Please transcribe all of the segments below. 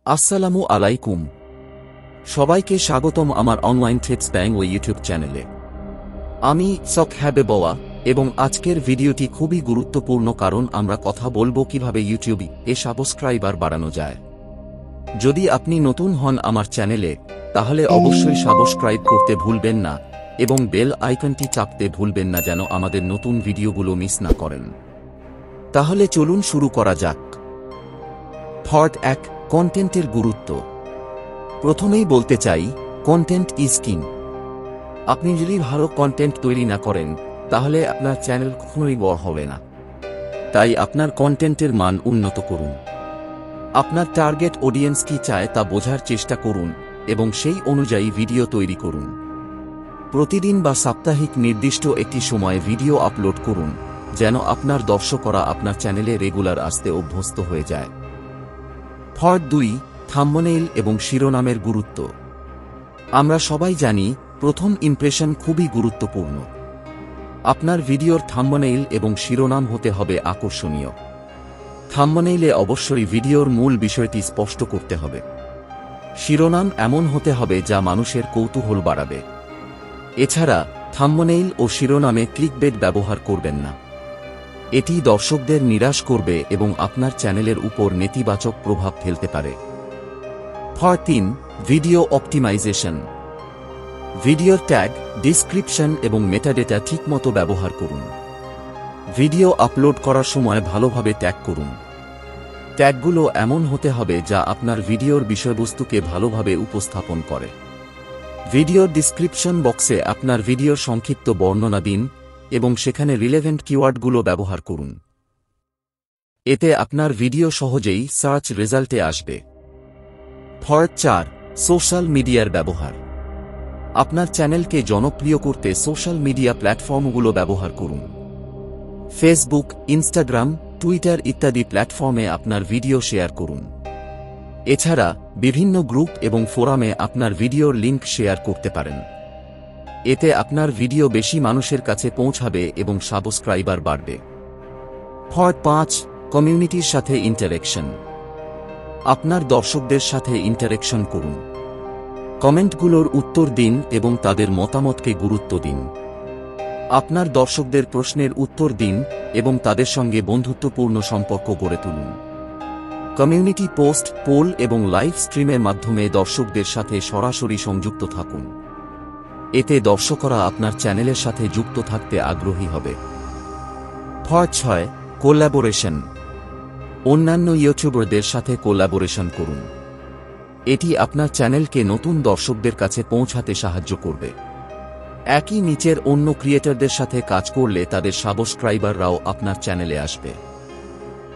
আসসালামু আলাইকুম। সবাইকে স্বাগতম আমার অনলাইন টিপস ব্যাং ও ইউটিউব চ্যানেলে। আমি সক হাবেবওয়া এবং আজকের ভিডিওটি খুবই গুরুত্বপূর্ণ কারণ আমরা কথা বলবো কিভাবে ইউটিউবে সাবস্ক্রাইবার বাড়ানো যায়। যদি আপনি নতুন হন আমার চ্যানেলে, তাহলে অবশ্যই সাবস্ক্রাইব করতে ভুলবেন না এবং বেল আইকনটি চাপতে ভুলবেন না যেন আমাদের নতুন ভিডিওগুলো মিস না করেন। তাহলে চলুন শুরু করা যাক। পার্ট 1, কন্টেন্টের গুরুত্ব। প্রথমেই বলতে চাই, কন্টেন্ট ইজ কিং। আপনি যদি ভালো কন্টেন্ট তৈরি না করেন, তাহলে আপনার চ্যানেল কখনোই বড় হবে না। তাই আপনার কন্টেন্টের মান উন্নত করুন। আপনার টার্গেট অডিয়েন্স কি চায় তা বোঝার চেষ্টা করুন এবং সেই অনুযায়ী ভিডিও তৈরি করুন। প্রতিদিন বা সাপ্তাহিক নির্দিষ্ট একটি সময়ে ভিডিও আপলোড করুন, যেন আপনার দর্শকরা আপনার চ্যানেলে রেগুলার আসতে অভ্যস্ত হয়ে যায়। পার্ট 2, থাম্বনেইল এবং শিরোনামের গুরুত্ব। আমরা সবাই জানি, প্রথম ইমপ্রেশন খুবই গুরুত্বপূর্ণ। আপনার ভিডিওর থাম্বনেইল এবং শিরোনাম হতে হবে আকর্ষণীয়। থাম্বনেইলে অবশ্যই ভিডিওর মূল বিষয়টি স্পষ্ট করতে হবে। শিরোনাম এমন হতে হবে যা মানুষের কৌতূহল বাড়াবে। এছাড়া থাম্বনেইল ও শিরোনামে ক্লিকবেট ব্যবহার করবেন না। এটি দর্শকদের নিরাশ করবে এবং আপনার চ্যানেলের উপর নেতিবাচক প্রভাব ফেলতে পারে। Part 3, video optimization. ভিডিওর ট্যাগ, ডিসক্রিপশন এবং মেটাডেটা ঠিকমতো ব্যবহার করুন। ভিডিও আপলোড করার সময় ভালোভাবে ট্যাগ করুন। ট্যাগগুলো এমন হতে হবে যা আপনার ভিডিওর বিষয়বস্তুকে ভালোভাবে উপস্থাপন করে। ভিডিওর ডিসক্রিপশন বক্সে আপনার ভিডিওর সংক্ষিপ্ত বর্ণনা দিন এবং সেখানে রিলেভেন্ট কিওয়ার্ডগুলো ব্যবহার করুন। এতে আপনার ভিডিও সহজেই সার্চ রেজাল্টে আসবে। পার্ট 4, সোশ্যাল মিডিয়ার ব্যবহার। আপনার চ্যানেলকে জনপ্রিয় করতে সোশ্যাল মিডিয়া প্ল্যাটফর্মগুলো ব্যবহার করুন। ফেসবুক, ইনস্টাগ্রাম, টুইটার ইত্যাদি প্ল্যাটফর্মে আপনার ভিডিও শেয়ার করুন। এছাড়া বিভিন্ন গ্রুপ এবং ফোরামে আপনার ভিডিওর লিংক শেয়ার করতে পারেন। এতে আপনার ভিডিও বেশি মানুষের কাছে পৌঁছাবে এবং সাবস্ক্রাইবার বাড়বে। পার্ট 5, কমিউনিটির সাথে ইন্টারেকশন। আপনার দর্শকদের সাথে ইন্টারেকশন করুন। কমেন্টগুলোর উত্তর দিন এবং তাদের মতামতকে গুরুত্ব দিন। আপনার দর্শকদের প্রশ্নের উত্তর দিন এবং তাদের সঙ্গে বন্ধুত্বপূর্ণ সম্পর্ক গড়ে তুলুন। কমিউনিটি পোস্ট, পোল এবং লাইভ স্ট্রিমের মাধ্যমে দর্শকদের সাথে সরাসরি সংযুক্ত থাকুন। এতে দর্শকরা আপনার চ্যানেলের সাথে যুক্ত থাকতে আগ্রহী হবে। পার্ট 6, কোল্যাবোরেশন। অন্যান্য ইউটিউবারদের সাথে কোল্যাবোরেশন করুন। এটি আপনার চ্যানেলকে নতুন দর্শকদের কাছে পৌঁছাতে সাহায্য করবে। একই নিচের অন্য ক্রিয়েটরদের সাথে কাজ করলে তাদের সাবস্ক্রাইবাররাও আপনার চ্যানেলে আসবে।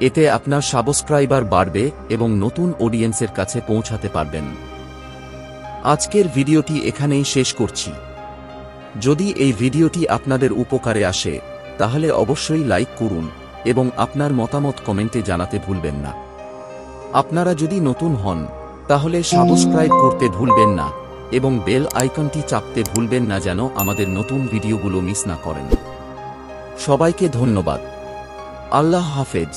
এতে আপনার সাবস্ক্রাইবার বাড়বে এবং নতুন অডিয়েন্সের কাছে পৌঁছাতে পারবেন। আজকের ভিডিওটি এখানেই শেষ করছি। যদি এই ভিডিওটি আপনাদের উপকারে আসে, তাহলে অবশ্যই লাইক করুন এবং আপনার মতামত কমেন্টে জানাতে ভুলবেন না। আপনারা যদি নতুন হন, তাহলে সাবস্ক্রাইব করতে ভুলবেন না এবং বেল আইকনটি চাপতে ভুলবেন না যেন আমাদের নতুন ভিডিওগুলো মিস না করেন। সবাইকে ধন্যবাদ। আল্লাহ হাফেজ।